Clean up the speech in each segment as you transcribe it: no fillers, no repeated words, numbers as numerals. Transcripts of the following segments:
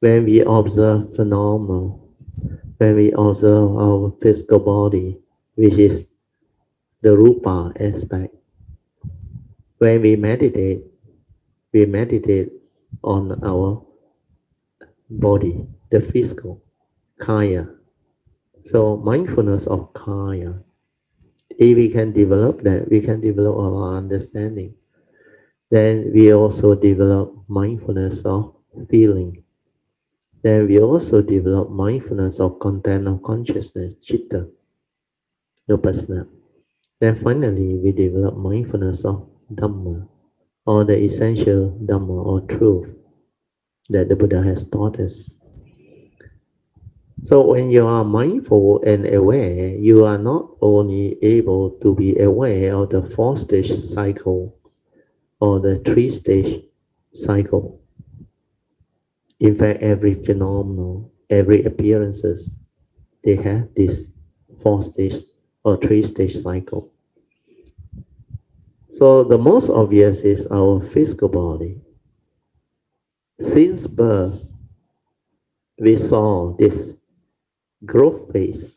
When we observe phenomena, when we observe our physical body, which is the rupa aspect, when we meditate on our body, the physical, kaya. So mindfulness of kaya. If we can develop that, we can develop our understanding. Then we also develop mindfulness of feeling. Then we also develop mindfulness of content of consciousness, chitta, vipassana. Then finally, we develop mindfulness of Dhamma, or the essential Dhamma or truth that the Buddha has taught us. So when you are mindful and aware, you are not only able to be aware of the four-stage cycle or the three-stage cycle. In fact, every phenomenon, every appearances, they have this four-stage or three-stage cycle. So the most obvious is our physical body. Since birth, we saw this growth phase.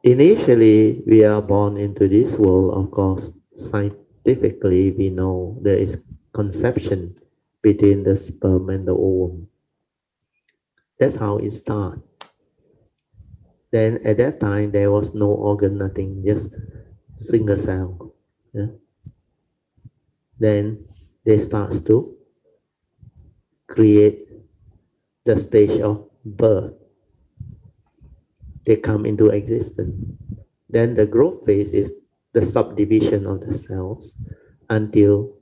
Initially, we are born into this world, of course, scientifically we know there is conception between the sperm and the ovum. That's how it starts. Then at that time, there was no organ, nothing, just single cell. Yeah? Then they start to create the stage of birth. They come into existence. Then the growth phase is the subdivision of the cells until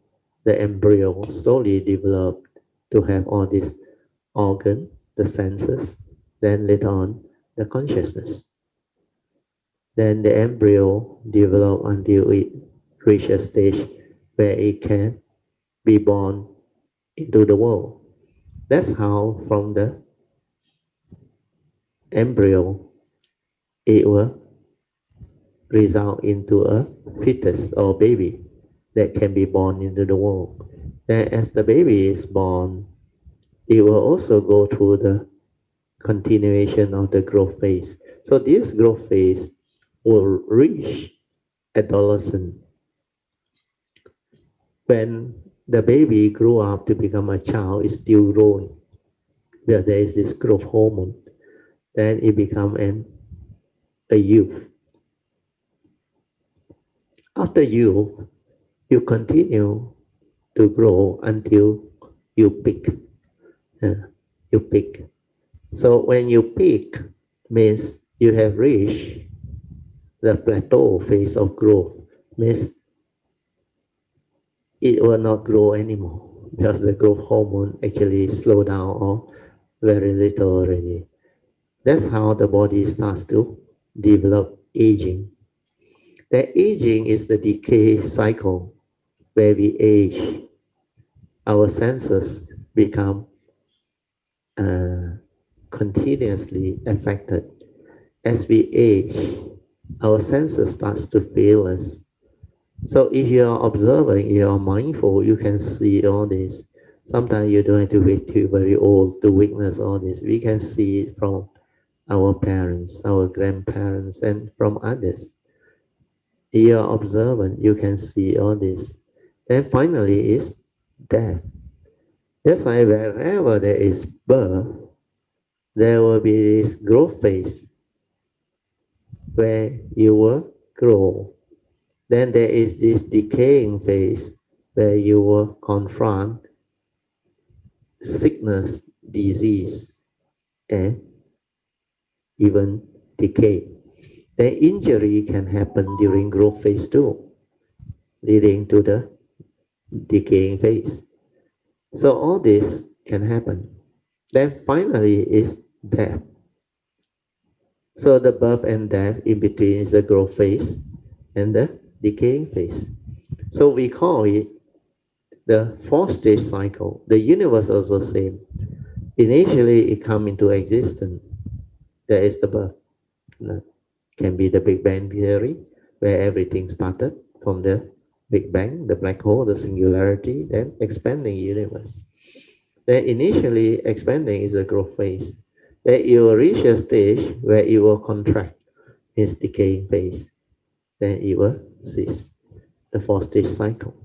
the embryo slowly developed to have all these organ, the senses, then later on the consciousness. Then the embryo develop until it reach a stage where it can be born into the world. That's how from the embryo it will result into a fetus or baby that can be born into the world. Then as the baby is born, it will also go through the continuation of the growth phase. So this growth phase will reach adolescence. When the baby grew up to become a child, is still growing. Where there is this growth hormone, then it become a youth. After youth, you continue to grow until you peak. You peak. So when you peak, means you have reached the plateau phase of growth. Means it will not grow anymore because the growth hormone actually slow down or very little already. That's how the body starts to develop aging. The aging is the decay cycle where we age. Our senses become continuously affected. As we age, our senses starts to fail us. So if you are observing, you are mindful, you can see all this. Sometimes you don't have to wait till very old to witness all this. We can see it from our parents, our grandparents, and from others. If you are observant, you can see all this. Then finally is death. That's why wherever there is birth, there will be this growth phase where you will grow. Then there is this decaying phase where you will confront sickness, disease, and even decay. Then injury can happen during growth phase too, leading to the decaying phase. So all this can happen. Then finally is death. So the birth and death in between is the growth phase and the decaying phase. So we call it the four-stage cycle. The universe also same. Initially, it come into existence. There is the birth. Can be the Big Bang theory, where everything started from the Big Bang, the black hole, the singularity, then expanding universe. Then initially expanding is the growth phase. Then you will reach a stage where it will contract, is decaying phase. Then it will cease, the 4 stage cycle.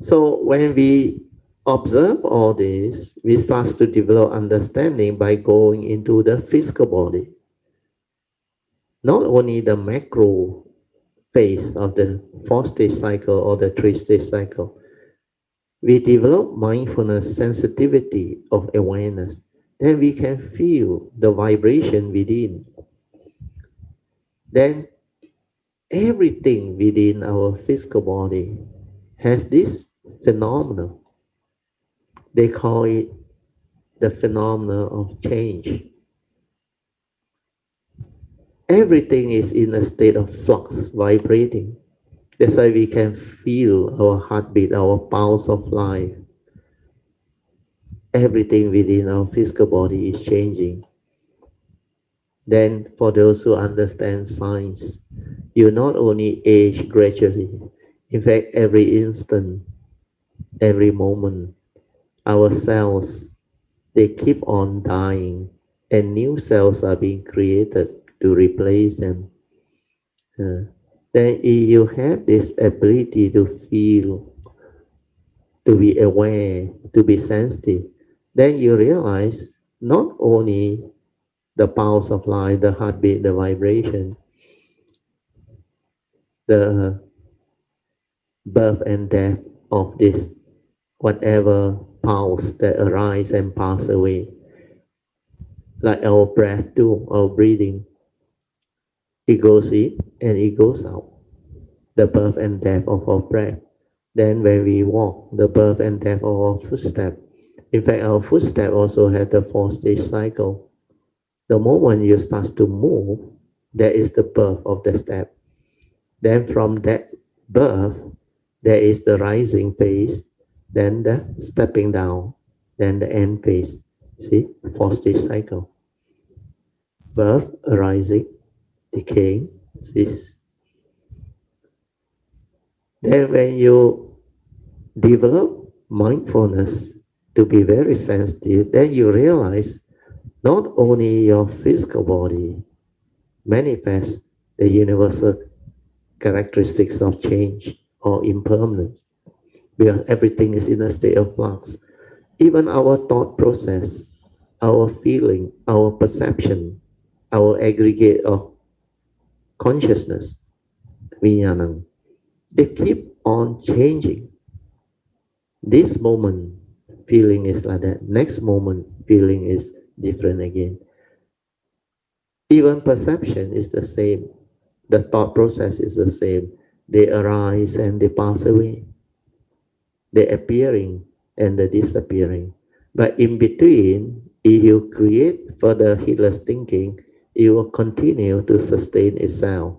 So when we observe all this, we start to develop understanding by going into the physical body. Not only the macro phase of the 4 stage cycle or the 3 stage cycle, we develop mindfulness sensitivity of awareness. Then we can feel the vibration within. Then everything within our physical body has this phenomenon. They call it the phenomenon of change. Everything is in a state of flux, vibrating. That's why we can feel our heartbeat, our pulse of life. Everything within our physical body is changing. Then, for those who understand science, you not only age gradually, in fact, every instant, every moment, our cells, they keep on dying, and new cells are being created to replace them. Then you have this ability to feel, to be aware, to be sensitive. Then you realize not only the pulse of life, the heartbeat, the vibration, the birth and death of this whatever pulse that arise and pass away, like our breath too, our breathing, it goes in and it goes out, the birth and death of our breath. Then when we walk, the birth and death of our footstep. In fact, our footstep also have the 4 stage cycle. The moment you start to move, that is the birth of the step. Then from that birth, there is the rising phase, then the stepping down, then the end phase. See, 4 stage cycle. Birth, arising, decaying, cease. Then when you develop mindfulness to be very sensitive, then you realize not only your physical body manifests the universal characteristics of change or impermanence, because everything is in a state of flux. Even our thought process, our feeling, our perception, our aggregate of consciousness, vijnanam, they keep on changing. This moment, feeling is like that. Next moment, feeling is different again. Even perception is the same. The thought process is the same. They arise and they pass away. They appearing and the disappearing. But in between, if you create further heedless thinking, it will continue to sustain itself.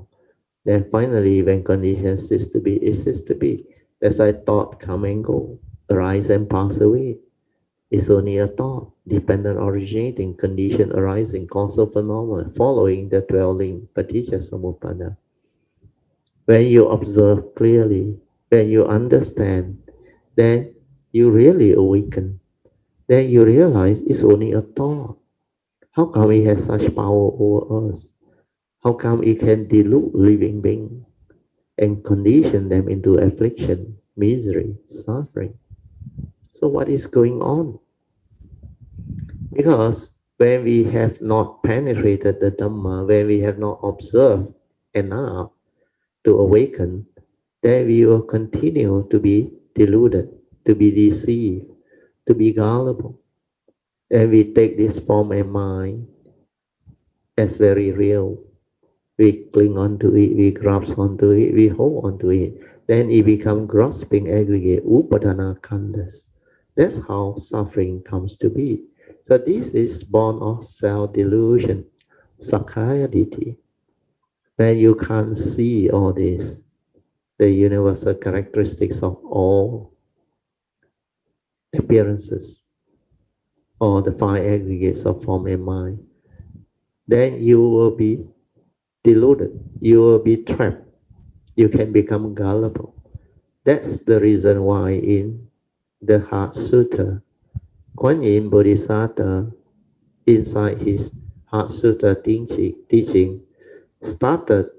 Then finally, when conditions cease to be, it ceases to be. That's why thought come and go, arise and pass away. It's only a thought, dependent originating, condition arising, causal phenomenon, following the 12 link, paticca samuppada. When you observe clearly, when you understand, then you really awaken. Then you realize it's only a thought. How come it has such power over us? How come it can delude living beings and condition them into affliction, misery, suffering? So what is going on? Because when we have not penetrated the Dhamma, when we have not observed enough to awaken, then we will continue to be deluded, to be deceived, to be gullible. And we take this form and mind as very real. We cling onto it, we grasp onto it, we hold onto it. Then it becomes grasping aggregate, upadana khandas. That's how suffering comes to be. So this is born of self-delusion, sakkaya ditthi. When you can't see all this, the universal characteristics of all appearances, or the 5 aggregates of form and mind, then you will be deluded, you will be trapped, you can become gullible. That's the reason why in the Heart Sutra. Kuan Yin Bodhisattva, inside his Heart Sutra teaching started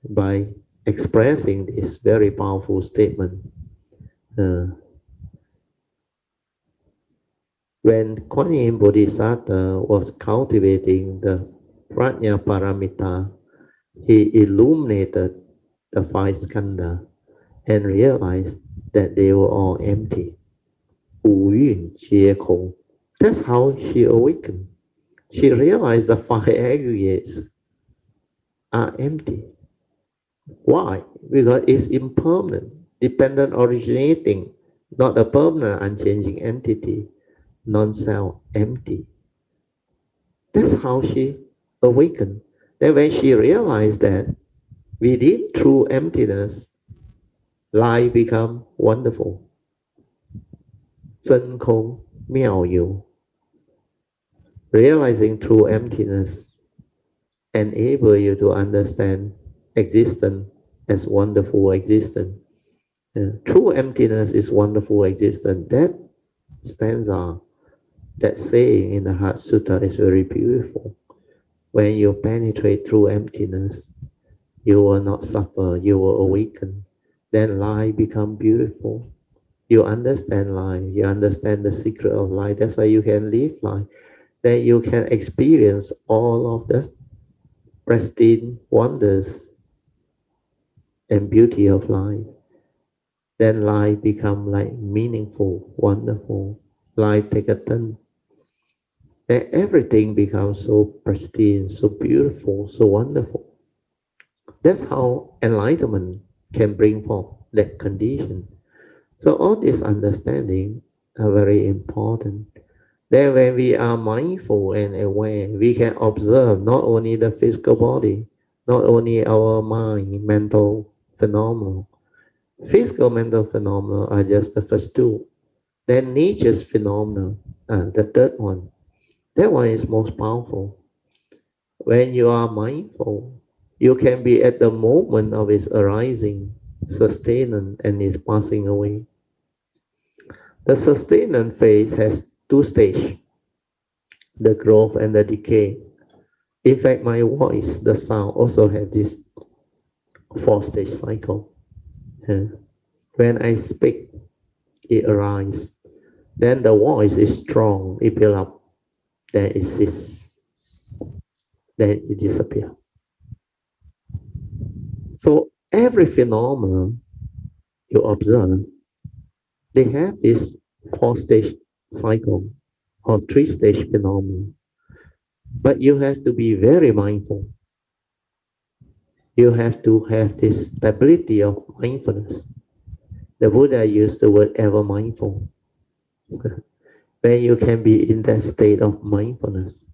by expressing this very powerful statement. Uh, when Kuan Yin Bodhisattva was cultivating the Prajna Paramita, he illuminated the five skandha and realized that they were all empty. 五蕴皆空. That's how she awakened. She realized the five aggregates are empty. Why? Because it's impermanent, dependent originating, not a permanent unchanging entity, non-self, empty. That's how she awakened. Then when she realized that within true emptiness, life become wonderful. 真空妙有. Realizing true emptiness enable you to understand existence as wonderful existence. True emptiness is wonderful existence. That stanza, that saying in the Heart Sutta is very beautiful. When you penetrate true emptiness, you will not suffer, you will awaken. Then life become beautiful. You understand life, you understand the secret of life. That's why you can live life. Then you can experience all of the pristine wonders and beauty of life. Then life become like meaningful, wonderful. Life take a turn. Then everything becomes so pristine, so beautiful, so wonderful. That's how enlightenment can bring forth that condition. So all this understanding are very important. Then when we are mindful and aware, we can observe not only the physical body, not only our mind, mental phenomena. Physical mental phenomena are just the first two. Then nature's phenomena, the third one. That one is most powerful. When you are mindful, you can be at the moment of its arising, sustenance, and its passing away. The sustenance phase has two stages, the growth and the decay. In fact, my voice, the sound, also have this four-stage cycle. When I speak, it arises. Then the voice is strong, it builds up, then it ceases, then it disappears. So every phenomenon you observe, they have this four-stage cycle or three-stage phenomenon. But you have to be very mindful. You have to have this stability of mindfulness. The Buddha used the word ever mindful. When you can be in that state of mindfulness,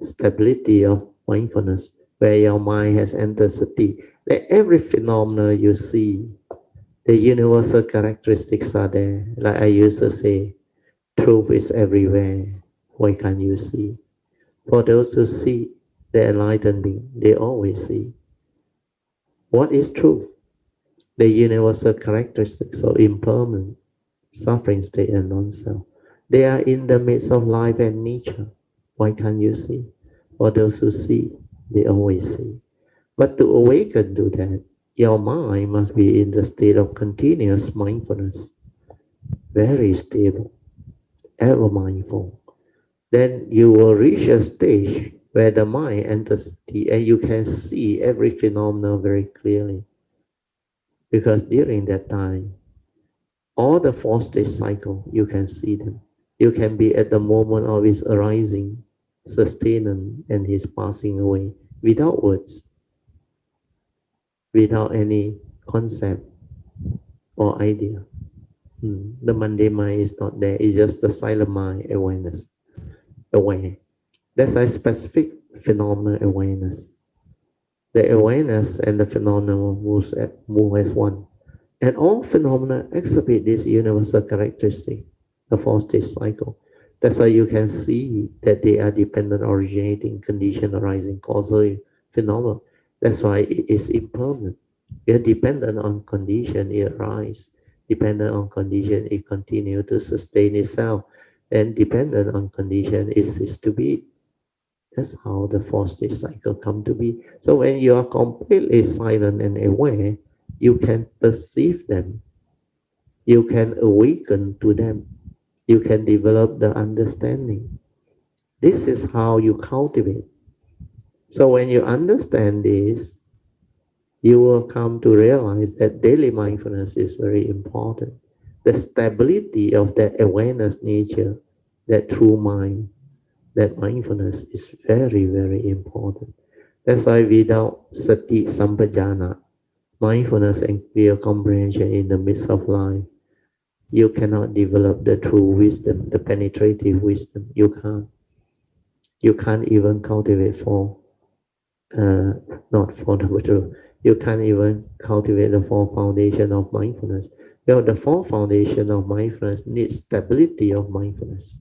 stability of mindfulness, where your mind has entered sati, that every phenomena you see, the universal characteristics are there. Like I used to say, truth is everywhere. Why can't you see? For those who see the enlightened being, they always see. What is truth? The universal characteristics of impermanent, suffering state and non-self. They are in the midst of life and nature. Why can't you see? For those who see, they always see. But to awaken to that, your mind must be in the state of continuous mindfulness, very stable, ever mindful. Then you will reach a stage where the mind enters and you can see every phenomenon very clearly. Because during that time, all the four-stage cycle, you can see them. You can be at the moment of his arising, sustenance, and his passing away without words, without any concept or idea. The mundane mind is not there. It's just the silent mind awareness, aware. That's a specific phenomenon awareness. The awareness and the phenomenon move as one. And all phenomena exhibit this universal characteristic, the four-stage cycle. That's why you can see that they are dependent, originating, condition arising, causal phenomena. That's why it is impermanent. You're dependent on condition, it arises. Dependent on condition, it continues to sustain itself. And dependent on condition, it ceases to be. That's how the four-stage cycle come to be. So when you are completely silent and aware, you can perceive them. You can awaken to them. You can develop the understanding. This is how you cultivate. So when you understand this, you will come to realize that daily mindfulness is very important. The stability of that awareness nature, that true mind, that mindfulness is very, very important. That's why without sati sampajana, mindfulness and clear comprehension in the midst of life, you cannot develop the true wisdom, the penetrative wisdom. You can't. You can't even cultivate for, uh, not for the truth. You can't even cultivate the four foundation of mindfulness. The four foundation of mindfulness needs stability of mindfulness.